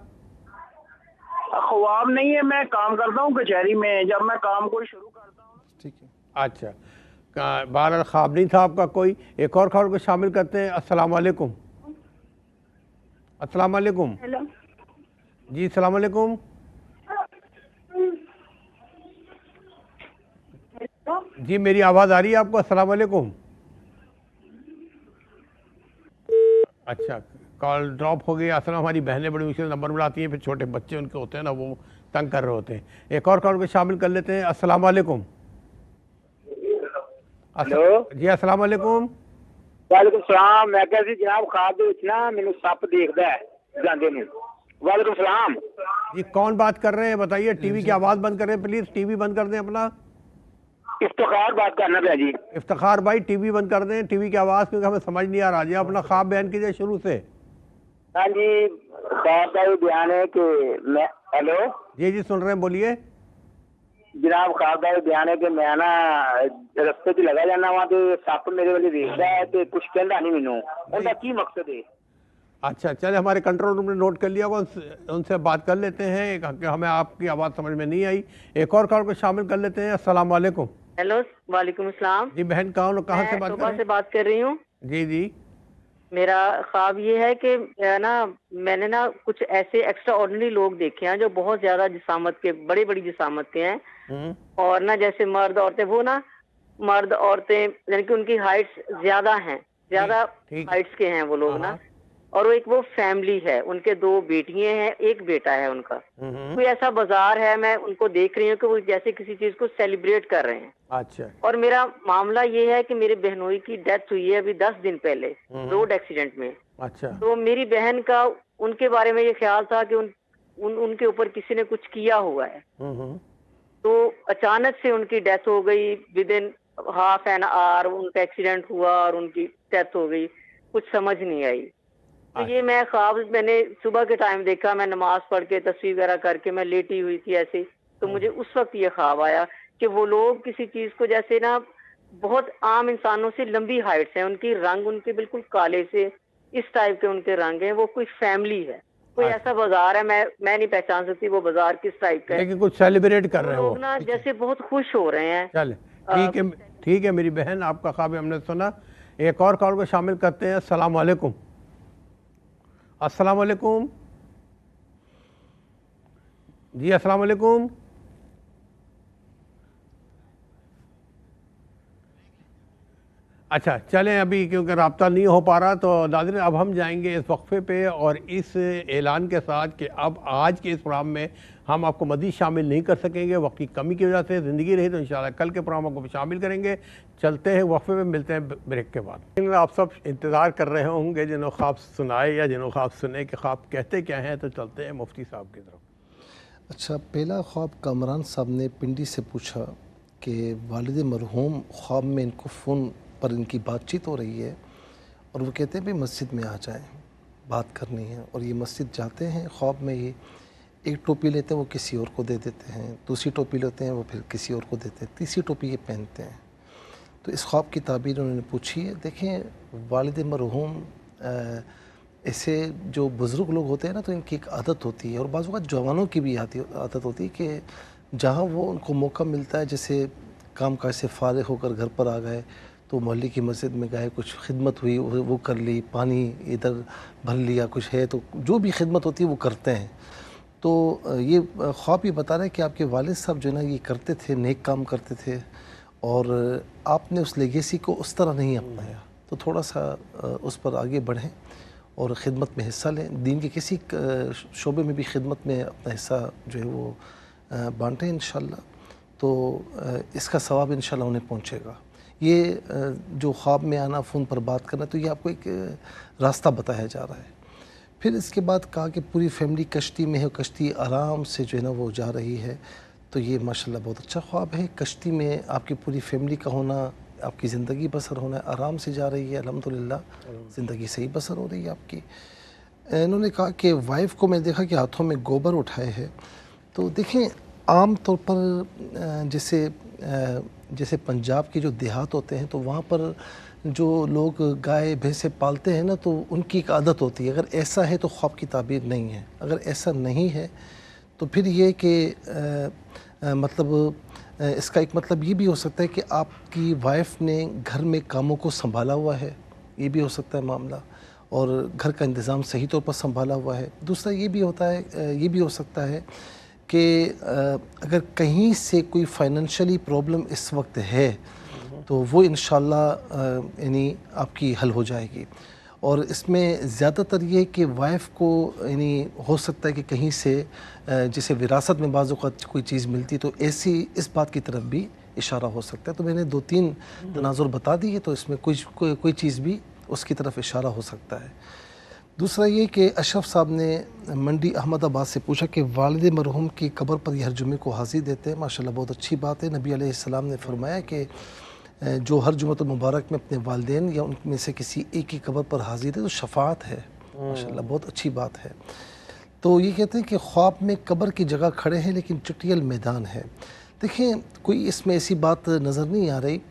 ख्वाब नहीं है, मैं काम करता हूँ कचहरी में, जब मैं काम को शुरू करता हूँ। ठीक है। अच्छा, बहरहाल ख्वाब नहीं था आपका कोई। एक और खबर को शामिल करते हैं। अस्सलाम वालेकुम। अस्सलाम वालेकुम। हेलो जी अस्सलाम वालेकुम। जी मेरी आवाज़ आ रही है आपको? अस्सलाम वालेकुम। अच्छा कॉल ड्रॉप हो गई। असल हमारी बहनें बड़ी मुश्किल नंबर मिलाती हैं, फिर छोटे बच्चे उनके होते हैं ना, वो तंग कर रहे होते हैं। एक और कॉल को शामिल कर लेते हैं। अस्सलाम वालेकुम। हेलो जी अस्सलाम वालेकुम। वालेकुम सलाम। मैं कह सी जनाब ख्वाब दे विच ना मैनू सप देखदा है जांदे नूं। वालेकुम सलाम। जी कौन बात कर रहे हैं बताइए? टीवी की आवाज़ बंद करें प्लीज़, टीवी बंद कर दें अपना। इफ्तिखार बात करना भैया जी। इफ्तिखार भाई टीवी बंद कर दें, टीवी की आवाज़, क्योंकि हमें समझ नहीं आ रहा। जी अपना ख्वाब बयान कीजिए शुरू से। हाँ जी, ख्वाब का ये बयान है कि मैं, हेलो जी जी सुन रहे हैं, बोलिए जनाब। ख्वाब का ये बयान है कि मैं ना रस्ते च लगा जाना वहाँ तो सप मेरे वाले देखदा है तो कुछ कहता नहीं मैनू, उनका की मकसद है? अच्छा चले, हमारे कंट्रोल रूम ने नोट कर लिया होगा, उनसे बात कर लेते हैं कि हमें आपकी आवाज़ समझ में नहीं आई। एक और कॉल को शामिल कर लेते हैं। अस्सलाम वालेकुम। हेलो वालेकुम अस्सलाम। जी बहन कहाँ से बात कर रही हूँ? जी जी। मेरा ख्वाब ये है कि ना मैंने ना कुछ ऐसे एक्स्ट्रा ऑर्डिनरी लोग देखे हैं जो बहुत ज्यादा जिसामत के, बड़ी बड़ी जिसामत के हैं, और ना जैसे मर्द औरतें, वो ना मर्द औरतें यानी कि उनकी हाइट्स ज्यादा हैं, ज्यादा हाइट्स के हैं वो लोग ना, और वो एक वो फैमिली है, उनके 2 बेटियां हैं, 1 बेटा है उनका। कोई ऐसा बाजार है, मैं उनको देख रही हूँ कि वो जैसे किसी चीज को सेलिब्रेट कर रहे हैं। अच्छा। और मेरा मामला ये है कि मेरे बहनोई की डेथ हुई है अभी 10 दिन पहले रोड एक्सीडेंट में। अच्छा। तो मेरी बहन का उनके बारे में ये ख्याल था कि उनके ऊपर किसी ने कुछ किया हुआ है। तो अचानक से उनकी डेथ हो गई, with in half an hour उनका एक्सीडेंट हुआ और उनकी डेथ हो गई, कुछ समझ नहीं आई। तो ये मैं ख्वाब मैंने सुबह के टाइम देखा, मैं नमाज पढ़ के तस्वीर वगैरह करके मैं लेटी हुई थी ऐसे, तो मुझे उस वक्त ये ख्वाब आया कि वो लोग किसी चीज को, जैसे ना बहुत आम इंसानों से लंबी हाइट्स हैं, उनकी रंग उनके बिल्कुल काले से इस टाइप के उनके रंग हैं, वो कोई फैमिली है, कोई ऐसा बाजार है, मैं नहीं पहचान सकती वो बाजार किस टाइप का है, लेकिन कुछ सेलिब्रेट कर रहे हैं लोग ना जैसे बहुत खुश हो रहे हैं। चले ठीक है मेरी बहन, आपका ख्वाब हमने सुना। एक और कॉल को शामिल करते हैं। अस्सलाम वालेकुम। अस्सलाम वालेकुम। जी अस्सलाम वालेकुम। अच्छा चलें, अभी क्योंकि रब्ता नहीं हो पा रहा तो नाज़रीन अब हम जाएंगे इस वक्फे पे और इस ऐलान के साथ कि अब आज के इस प्रोग्राम में हम आपको मज़ीद शामिल नहीं कर सकेंगे, वक्त की कमी की वजह से। ज़िंदगी रही तो इंशाल्लाह कल के प्रोग्राम को शामिल करेंगे। चलते हैं वक्फे में, मिलते हैं ब्रेक के बाद। आप सब इंतज़ार कर रहे होंगे जिन्होंने ख्वाब सुनाए या जिन्होंने ख्वाब सुने कि ख्वाब कहते क्या हैं, तो चलते हैं मुफ्ती साहब की तरफ। अच्छा, पहला ख्वाब कामरान साहब ने पिंडी से पूछा कि वालिद मरहूम ख्वाब में इनको फ़ोन पर इनकी बातचीत हो रही है और वो कहते हैं भी मस्जिद में आ जाएं, बात करनी है। और ये मस्जिद जाते हैं, ख्वाब में ही एक टोपी लेते हैं वो किसी और को दे देते हैं, दूसरी टोपी लेते हैं वो फिर किसी और को देते हैं, तीसरी टोपी ये पहनते हैं। तो इस ख्वाब की ताबीर उन्होंने पूछी है। देखें, वालिद मरहूम ऐसे जो बुज़ुर्ग लोग होते हैं ना, तो इनकी एक आदत होती है और बाज़ वक़्त जवानों की भी आदत होती है कि जहाँ वो उनको मौका मिलता है, जैसे काम काज से फ़ारिग होकर घर पर आ गए तो मोहल्ले की मस्जिद में गए, कुछ खिदमत हुई वो कर ली, पानी इधर भर लिया, कुछ है तो जो भी खिदमत होती है वो करते हैं। तो ये ख्वाब ये बता रहे हैं कि आपके वालिद साहब जो है ना ये करते थे, नेक काम करते थे और आपने उस लेगेसी को उस तरह नहीं अपनाया। तो थोड़ा सा उस पर आगे बढ़ें और ख़िदमत में हिस्सा लें, दीन के किसी शोबे में भी ख़िदमत में अपना हिस्सा जो है वो बांटें इंशाअल्लाह। तो इसका सवाब इंशाअल्लाह उन्हें पहुँचेगा। ये जो ख्वाब में आना, फ़ोन पर बात करना, तो ये आपको एक रास्ता बताया जा रहा है। फिर इसके बाद कहा कि पूरी फैमिली कश्ती में है, कश्ती आराम से जो है ना वो जा रही है। तो ये माशाल्लाह बहुत अच्छा ख्वाब है। कश्ती में आपकी पूरी फैमिली का होना, आपकी ज़िंदगी बसर होना, आराम से जा रही है, अल्हम्दुलिल्लाह ज़िंदगी सही बसर हो रही है आपकी। इन्होंने कहा कि वाइफ को मैं देखा कि हाथों में गोबर उठाए है। तो देखें, आम तौर पर जैसे पंजाब के जो देहात होते हैं तो वहाँ पर जो लोग गाय भैंसे पालते हैं ना, तो उनकी एक आदत होती है। अगर ऐसा है तो ख्वाब की ताबीर नहीं है। अगर ऐसा नहीं है तो फिर ये कि मतलब इसका एक मतलब ये भी हो सकता है कि आपकी वाइफ ने घर में कामों को संभाला हुआ है, ये भी हो सकता है मामला, और घर का इंतज़ाम सही तौर पर संभाला हुआ है। दूसरा ये भी होता है, ये भी हो सकता है कि अगर कहीं से कोई फाइनेंशियली प्रॉब्लम इस वक्त है तो वो इंशाल्लाह यानी आपकी हल हो जाएगी। और इसमें ज़्यादातर ये कि वाइफ को यानी हो सकता है कि कहीं से जैसे विरासत में बाज़ औक़ात कोई चीज़ मिलती, तो ऐसी इस बात की तरफ भी इशारा हो सकता है। तो मैंने 2-3 तनाज़ुर बता दिए, तो इसमें कोई चीज़ भी उसकी तरफ इशारा हो सकता है। दूसरा ये कि अशरफ साहब ने मंडी अहमदाबाद से पूछा कि वालिद मरहूम की कब्र पर हर जुमे को हाज़िर देते हैं। माशाल्लाह बहुत अच्छी बात है। नबी अलैहिस्सलाम ने फरमाया कि जो हर जुमअतुल मुबारक में अपने वालिदैन या उनमें से किसी एक की कब्र पर हाज़िर है तो शफ़ाअत है। माशाल्लाह बहुत अच्छी बात है। तो ये कहते हैं कि ख्वाब में कब्र की जगह खड़े हैं लेकिन चुटियल मैदान है। देखें, कोई इसमें ऐसी बात नज़र नहीं आ रही।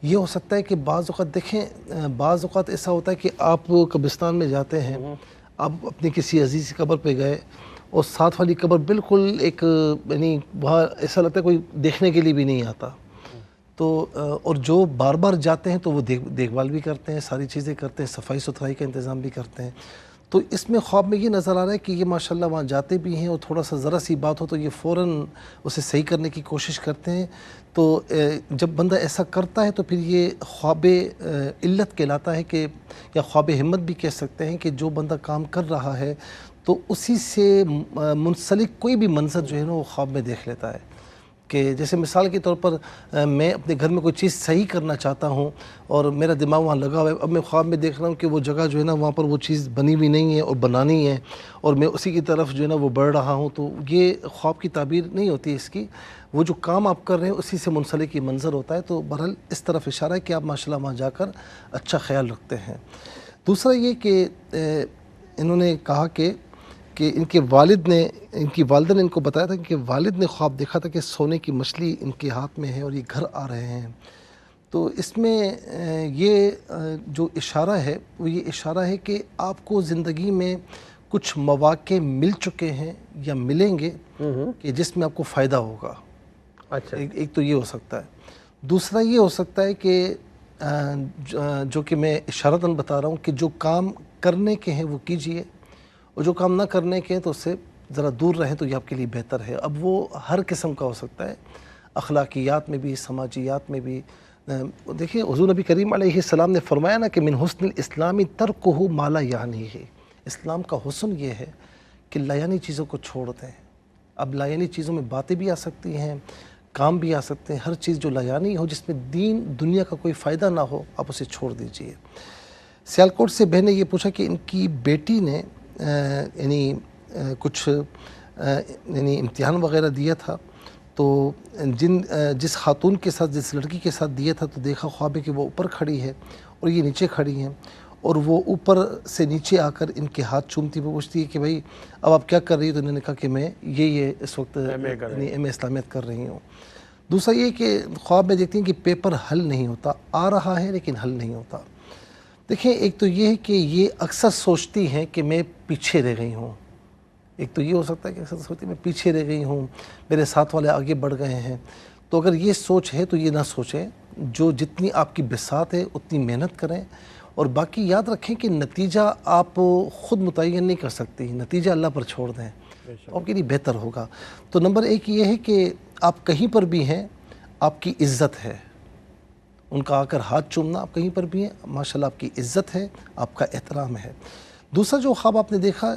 ये हो सकता है कि बाज़ औक़ात देखें, बाज़ औक़ात ऐसा होता है कि आप कब्रिस्तान में जाते हैं, आप अपने किसी अजीज़ की कब्र पे गए और साथ वाली कब्र बिल्कुल एक यानी वहाँ ऐसा लगता है कोई देखने के लिए भी नहीं आता। तो और जो बार बार जाते हैं तो वो देखभाल भी करते हैं, सारी चीज़ें करते हैं, सफाई सुथराई का इंतज़ाम भी करते हैं। तो इसमें ख्वाब में ये नज़र आ रहा है कि ये माशाल्लाह वहाँ जाते भी हैं और थोड़ा सा ज़रा सी बात हो तो ये फ़ौरन उसे सही करने की कोशिश करते हैं। तो जब बंदा ऐसा करता है तो फिर ये ख्वाब इल्लत कहलाता है कि, या ख्वाब हिम्मत भी कह सकते हैं कि जो बंदा काम कर रहा है तो उसी से मुंसलिक कोई भी मंजर जो है ना वो ख्वाब में देख लेता है। कि जैसे मिसाल के तौर पर मैं अपने घर में कोई चीज़ सही करना चाहता हूँ और मेरा दिमाग वहाँ लगा हुआ है, अब मैं ख्वाब में देख रहा हूँ कि वो जगह जो है ना वहाँ पर वो चीज़ बनी हुई नहीं है और बनानी है और मैं उसी की तरफ जो है ना वो बढ़ रहा हूँ। तो ये ख्वाब की ताबीर नहीं होती इसकी, वो जो काम आप कर रहे हैं उसी से मुंसलिक ये मंज़र होता है। तो बहरहाल इस तरफ इशारा है कि आप माशाल्लाह वहाँ जाकर अच्छा ख्याल रखते हैं। दूसरा ये कि इन्होंने कहा कि इनकी वालिदा ने इनको बताया था कि वालिद ने ख्वाब देखा था कि सोने की मछली इनके हाथ में है और ये घर आ रहे हैं। तो इसमें ये जो इशारा है वो ये इशारा है कि आपको ज़िंदगी में कुछ मौक़े मिल चुके हैं या मिलेंगे कि जिसमें आपको फ़ायदा होगा। अच्छा, एक तो ये हो सकता है। दूसरा ये हो सकता है कि जो कि मैं इशारतन बता रहा हूँ कि जो काम करने के हैं वो कीजिए और जो काम ना करने के हैं तो उससे ज़रा दूर रहें तो ये आपके लिए बेहतर है। अब वो हर किस्म का हो सकता है, अखलाकियात में भी, समाजियात में भी, देखिए हुज़ूर नबी करीम अलैहिस्सलाम ने फरमाया ना कि मिन हुस्निल इस्लामी तर्कुहु मा ला यानी है। इस्लाम का हुस्न ये है कि लायानी चीज़ों को छोड़ दें। अब लायानी चीज़ों में बातें भी आ सकती हैं, काम भी आ सकते हैं, हर चीज़ जो लायानी हो, जिसमें दीन दुनिया का कोई फ़ायदा ना हो, आप उसे छोड़ दीजिए। सियालकोट से बहन ने ये पूछा कि इनकी बेटी ने कुछ इम्तिहान वगैरह दिया था, तो जिस खातून के साथ, जिस लड़की के साथ दिया था, तो देखा ख्वाब है कि वो ऊपर खड़ी है और ये नीचे खड़ी हैं, और वो ऊपर से नीचे आकर इनके हाथ चूमती, वो पूछती है कि भाई अब आप क्या कर रही हो? तो इन्होंने कहा कि मैं ये इस वक्त एम ए इस्लामियत कर रही हूँ। दूसरा ये कि ख्वाब में देखती हैं कि पेपर हल नहीं होता, आ रहा है लेकिन हल नहीं होता। देखिए, एक तो ये है कि ये अक्सर सोचती हैं कि मैं पीछे रह गई हूँ। एक तो ये हो सकता है कि अक्सर सोचती मैं पीछे रह गई हूँ, मेरे साथ वाले आगे बढ़ गए हैं। तो अगर ये सोच है तो ये ना सोचें, जो जितनी आपकी बिसात है उतनी मेहनत करें, और बाकी याद रखें कि नतीजा आप ख़ुद मुतय्यन नहीं कर सकती, नतीजा अल्लाह पर छोड़ दें, आपके लिए बेहतर होगा। तो नंबर एक ये है कि आप कहीं पर भी हैं, आपकी इज़्ज़त है, उनका आकर हाथ चूमना, आप कहीं पर भी हैं, माशाल्लाह आपकी इज़्ज़त है, आपका एहतराम है। दूसरा जो ख्वाब आपने देखा,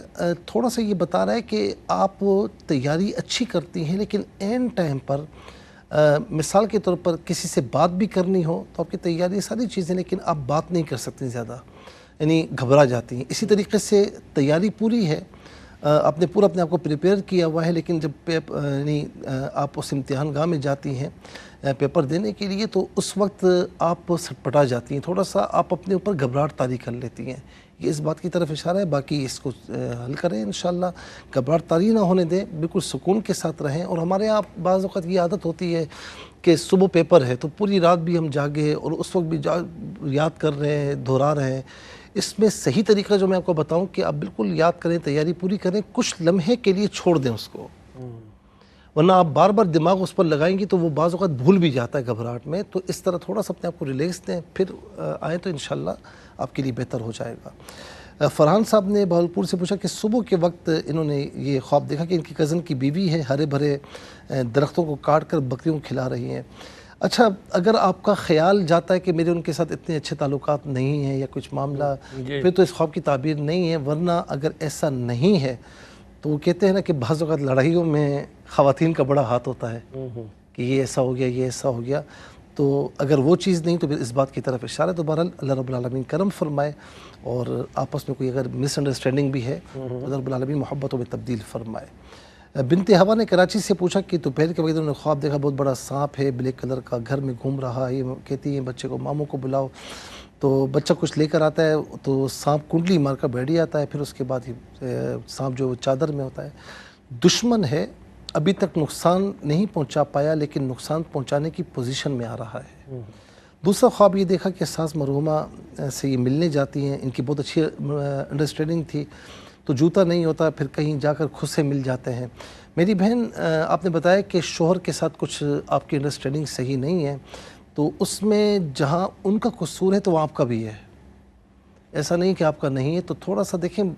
थोड़ा सा ये बता रहा है कि आप तैयारी अच्छी करती हैं, लेकिन एन टाइम पर मिसाल के तौर पर किसी से बात भी करनी हो तो आपकी तैयारी सारी चीज़ें, लेकिन आप बात नहीं कर सकती ज़्यादा, यानी घबरा जाती हैं। इसी तरीके से तैयारी पूरी है, आपने पूरा अपने आप को प्रिपेयर किया हुआ है, लेकिन जब आप उस इम्तिहान गाह में जाती हैं पेपर देने के लिए, तो उस वक्त आप सटपटा जाती हैं, थोड़ा सा आप अपने ऊपर घबराहट तारी कर लेती हैं। ये इस बात की तरफ इशारा है, बाकी इसको हल करें इंशाल्लाह, घबराहट तारी ना होने दें, बिल्कुल सुकून के साथ रहें। और हमारे यहाँ बाज़ वक़्त ये आदत होती है कि सुबह पेपर है तो पूरी रात भी हम जागे और उस वक्त भी याद कर रहे हैं, दोहरा रहे हैं। इसमें सही तरीका जो मैं आपको बताऊं कि आप बिल्कुल याद करें, तैयारी पूरी करें, कुछ लम्हे के लिए छोड़ दें उसको, वरना आप बार बार दिमाग उस पर लगाएंगी तो वो बाज़ वक़्त भूल भी जाता है घबराहट में। तो इस तरह थोड़ा सा अपने आप को रिलैक्स दें, फिर आए तो इंशाल्लाह आपके लिए बेहतर हो जाएगा। फरहान साहब ने बहावलपुर से पूछा कि सुबह के वक्त इन्होंने ये ख्वाब देखा कि इनकी कज़न की बीवी है, हरे भरे दरख्तों को काट कर बकरियों को खिला रही हैं। अच्छा, अगर आपका ख्याल जाता है कि मेरे उनके साथ इतने अच्छे ताल्लुकात नहीं हैं या कुछ मामला, फिर तो इस ख्वाब की ताबीर नहीं है। वरना अगर ऐसा नहीं है तो वो कहते हैं ना कि बाज़ वक़्त लड़ाइयों में ख़वातीन का बड़ा हाथ होता है कि ये ऐसा हो गया, ये ऐसा हो गया। तो अगर वो चीज़ नहीं तो फिर इस बात की तरफ इशारा है। तो बहरहाल अल्लाह रब्बुल आलमीन करम फरमाए, और आपस में कोई अगर मिसअंडरस्टैंडिंग भी है तो अल्लाह रब्बुल आलमीन मोहब्बतों में तब्दील फरमाए। बिनते हवा ने कराची से पूछा कि दोपहर के वक्त उन्होंने ख्वाब देखा, बहुत बड़ा सांप है, ब्लैक कलर का, घर में घूम रहा है। ये कहती है बच्चे को, मामू को बुलाओ। तो बच्चा कुछ लेकर आता है तो सांप कुंडली मार कर बैठ जाता है। फिर उसके बाद सांप जो चादर में होता है, दुश्मन है, अभी तक नुकसान नहीं पहुंचा पाया लेकिन नुकसान पहुंचाने की पोजीशन में आ रहा है। दूसरा ख्वाब ये देखा कि सास मरहुमा से ये मिलने जाती हैं, इनकी बहुत अच्छी अंडरस्टैंडिंग थी, तो जूता नहीं होता, फिर कहीं जाकर खुद से मिल जाते हैं। मेरी बहन, आपने बताया कि शोहर के साथ कुछ आपकी अंडरस्टैंडिंग सही नहीं है, तो उसमें जहाँ उनका कसूर है तो वहाँ आपका भी है, ऐसा नहीं कि आपका नहीं है। तो थोड़ा सा देखें,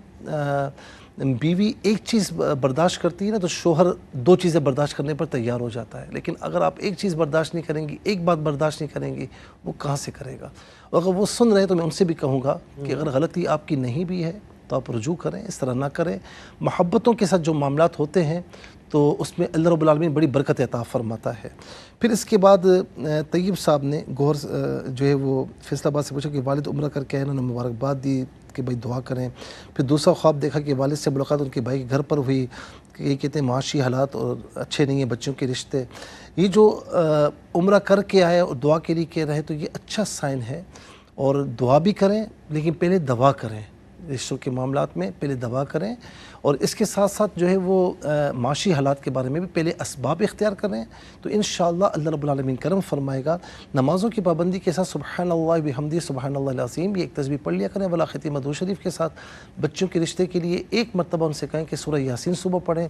बीवी एक चीज़ बर्दाश्त करती है ना, तो शोहर दो चीज़ें बर्दाश्त करने पर तैयार हो जाता है। लेकिन अगर आप एक चीज़ बर्दाश्त नहीं करेंगी, एक बात बर्दाश्त नहीं करेंगी, वो कहाँ से करेगा। और अगर वो सुन रहे हैं तो मैं उनसे भी कहूँगा कि अगर गलती आपकी नहीं भी है तो आप रुजू करें, इस तरह ना करें। मोहब्बतों के साथ जो मामलात होते हैं तो उसमें अल्लाह रब्बुल आलमीन बड़ी बरकत अता फरमाता है। फिर इसके बाद तैयब साहब ने गोहर जो है वो फैसलाबाद से पूछा कि वालिद उम्रा करके आए, उन्होंने मुबारकबाद दी कि भाई दुआ करें। फिर दूसरा ख्वाब देखा कि वालिद से मुलाकात उनके भाई के घर पर हुई, कि ये कहते हैं माशी हालात और अच्छे नहीं हैं, बच्चों के रिश्ते। ये जो उम्रा करके आए और दुआ के लिए कह रहे हैं तो ये अच्छा साइन है। और दुआ भी करें लेकिन पहले दवा करें, रिश्तों के मामलात में पहले दवा करें। और इसके साथ साथ जो है वो माशी हालात के बारे में भी पहले असबाब इख्तियार करें, तो इंशाअल्लाह अल्लाह रब्बुल आलमीन करम फरमाएगा। नमाज़ों की पाबंदी के साथ सुबहानल्लाह बिहम्दी सुबहानल्लाहिल अज़ीम ये एक तस्बीह पढ़ लिया करें। वला ख़तीम दुरूद शरीफ के साथ बच्चों के रिश्ते के लिए एक मरतबा उनसे कहें कि सूरह यासीन सुबह पढ़ें।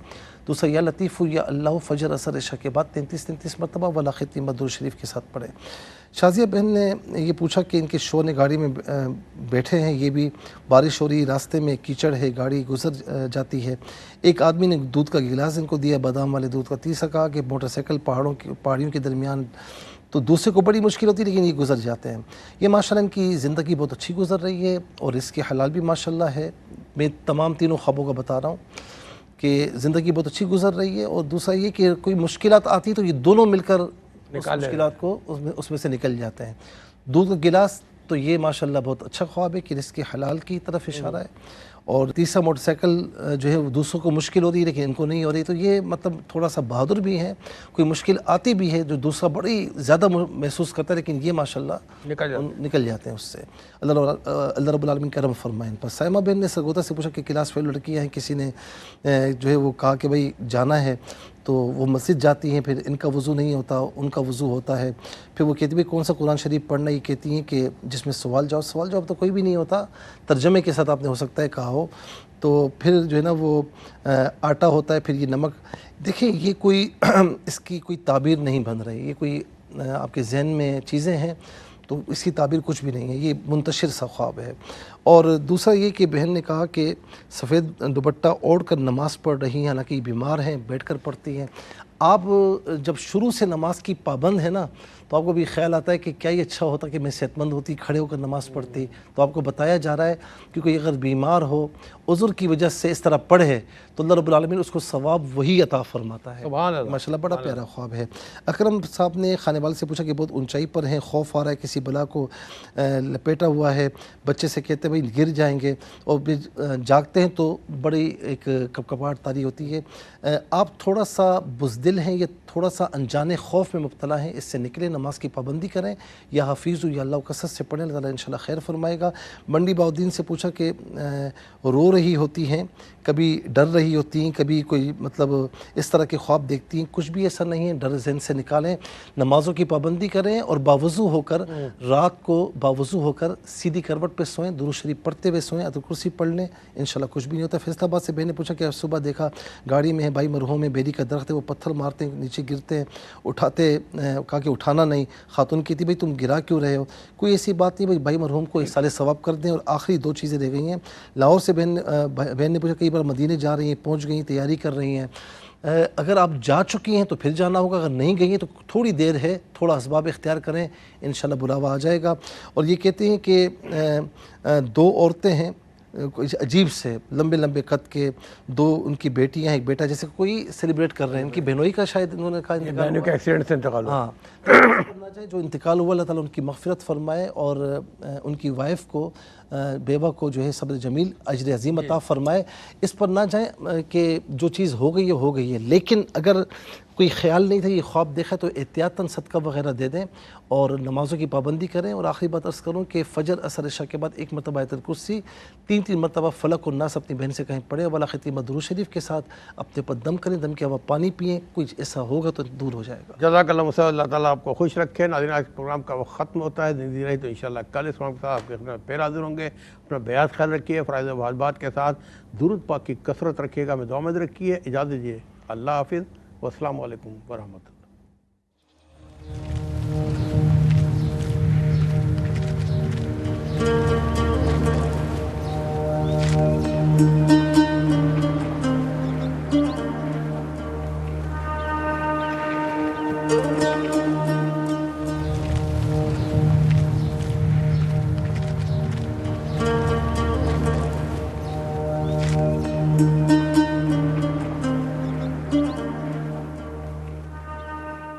दूसरा या लतीफ़ु या अल्लाह फजर असर इशा के बाद 33 मरतबा वला ख़तीम दुरूद शरीफ के साथ पढ़ें। शाजिया बहन ने ये पूछा कि इनके शोहर ने गाड़ी में बैठे हैं, ये भी बारिश हो रही, रास्ते में कीचड़ है, गाड़ी गुजर जाती है। एक आदमी ने दूध का गिलास इनको दिया, बादाम वाले दूध का। तीसरा कहा कि मोटरसाइकिल पहाड़ियों के दरमियान تو دوسرے کو بڑی مشکل ہوتی ہے لیکن یہ گزر جاتے ہیں. یہ ماشاءاللہ ان کی زندگی بہت اچھی گزر رہی ہے اور اس کے حلال بھی ماشاءاللہ ہے. میں تمام تینوں خوابوں کا بتا رہا ہوں کہ زندگی بہت اچھی گزر رہی ہے، اور دوسرا یہ کہ کوئی مشکلات آتی تو یہ دونوں مل کر اس مشکلات کو اس میں سے نکل جاتے ہیں. دودھ کا گلاس تو یہ ماشاءاللہ بہت اچھا خواب ہے کہ رزق حلال کی طرف اشارہ ہے. اور تیسرا موٹر سائیکل جو ہے وہ دوسروں کو مشکل ہو رہی ہے لیکن ان کو نہیں ہو رہی، تو یہ مطلب تھوڑا سا بہادر بھی ہے. کوئی مشکل آتی بھی ہے جو دوسرا بڑی زیادہ محسوس کرتا ہے لیکن یہ ماشاءاللہ نکل جاتے ہیں اس سے. اللہ رب العالمین کرم فرمائیں. پر سائمہ بہن نے سرگودا سے پوچھا کہ کلاس فیل لڑکیاں ہیں، کسی نے جو ہے وہ کہا کہ بھائی جانا ہے تو وہ مسجد جاتی ہیں، پھر ان کا وضو نہیں ہوتا، ان کا وضو ہوتا ہے. پھر وہ کہتی بھائی کون سا قرآن شریف پڑھنا، یہ کہتی ہیں کہ جس میں سوال جواب تو کوئی بھی نہیں ہوتا، ترجمے کے ساتھ آپ نے ہو سکتا ہے کہا ہو. تو پھر جو ہے نا وہ آٹا ہوتا ہے، پھر یہ نمک. دیکھیں یہ کوئی اس کی کوئی تعبیر نہیں بن رہی، یہ کوئی آپ کے ذہن میں چیزیں ہیں تو اس کی تعبیر کچھ بھی نہیں ہے، یہ منتشر سا خواب ہے. اور دوسرا یہ کہ بہن نے کہا کہ سفید دوپٹہ اوڑھ کر نماز پڑھ رہی ہیں، حالانکہ یہ بیمار ہیں، بیٹھ کر پڑھتی ہیں. آپ جب شروع سے نماز کی پابند ہے نا تو آپ کو بھی خیال آتا ہے کہ کیا یہ اچھا ہوتا کہ میں صحت مند ہوتی، کھڑے ہو کر نماز پڑھتی. تو آپ کو بتایا جا رہا ہے کہ کوئی اگر بیمار ہو، عذر کی وجہ سے اس طرح پڑھے تو اللہ رب العالمین اس کو ثواب وہی عطا فرماتا ہے. ماشاءاللہ بڑا پیارا خواب ہے. اکرم صاحب نے خانے والے سے پوچھا کہ بہت اونچائی پر ہیں، خوف آ رہا ہے، کسی بلا کو لپیٹا ہوا ہے. بچے سے کہتے ہیں بھائی گر جائیں گے، اور جاگتے ہیں تو بڑی ایک کپکپاہٹ طاری ہوتی ہے. آپ تھوڑا سا بزدل ہیں یا تھوڑا سا انجان خوف میں مبتلا ہیں، اس سے نکلیں، نماز کی پابندی کریں، یا حفیظ یا اللہ کثرت سے پڑھیں، اللہ تعالیٰ انشاءاللہ خیر فرمائے گا. منڈی باؤدین سے پوچھا کہ رو رہی ہوتی ہیں، کبھی ڈر رہی ہوتی ہیں، کبھی کوئی مطلب اس طرح کے خواب دیکھتی ہیں. کچھ بھی ایسا نہیں ہے، ڈر ذہن سے نکالیں، نمازوں کی پابندی کریں اور باوضو ہو کر رات کو باوضو ہو کر سیدھی کروٹ پہ سوئیں، درود شریف پڑھتے ہوئے سوئیں، آیت الکرسی پڑھ لیں، انشاءاللہ کچھ بھی نہیں ہوتا. فیصل آباد سے بہن نے پوچھا کہ صبح دیکھا گاڑی میں ہے، بھائی مرحوم ہے، بیری کا درخت ہے، وہ پتھر مارتے ہیں، نیچے گرتے ہیں، اٹھاتے، کہا کہ اٹھانا نہیں. خاتون کی تھی بھائی تم گرا کیوں رہے ہو؟ کوئی ایسی بات نہیں، بھائی مرحوم کو ایسال ثواب کر دیں. اور آخری 2 چیزیں رہ گئی ہیں. لاہور سے بہن نے پوچھا کئی بار مدینے جا رہی ہیں، پہنچ گئی، تیاری کر رہی ہیں. اگر آپ جا چکی ہیں تو پھر جانا ہوگا، اگر نہیں گئی ہیں تو تھوڑی دیر ہے، تھوڑا اسباب اختیار کریں، انشاءاللہ بلاوا آ جائے گا. اور یہ کہتے ہیں کہ 2 عورتیں ہیں عجیب سے لمبے لمبے قد کے، 2 ان کی بیٹیاں ہیں، ایک بیٹا، جیسے کوئی سیلیبریٹ کر رہے ہیں. ان کی بہنوئی کا شاید انہوں نے کہا بہنوں کے ایکسیڈنٹ سے انتقال ہوا. ہاں، جو انتقال ہوا اللہ تعالیٰ ان کی مغفرت فرمائے اور ان کی وائف کو، بیوہ کو جو ہے صبر جمیل اجر عظیم عطا فرمائے. اس پر نہ جائیں کہ جو چیز ہو گئی ہے، لیکن اگر کوئی خیال نہیں تھا، یہ خواب دیکھا تو احتیاطاً صدقہ وغیرہ دے دیں اور نمازوں کی پابندی کریں. اور آخری بات عرض کروں کہ فجر عصر عشاء کے بعد 1 مرتبہ آیت الکرسی، 3 مرتبہ فلق اور ناس اپنی بہن سے کہیں پڑھیں، والا ختیمہ درود شریف کے ساتھ اپنے پر دم کریں، دم کے علاوہ پانی پئیں. کچھ ایسا ہوگا تو دور ہو جائے گا. جزاک اللہ خیر. اللہ تعالیٰ آپ کو خوش رکھے. ناظرین آج پروگرام کا وقت ختم ہوتا ہے، زندگی رہی تو انشاءاللہ کل اس پروگرام کے ساتھ آپ کے خدمت پھر حاضر ہوں گے. اپنا بیعت خیال رکھیے، فرائض و واجبات کے ساتھ درود پاک کی کثرت رکھیے گا. میں دعا میں رکھیے. اجازت دیجیے. اللہ حافظ والسلام علیکم ورحمۃ اللہ.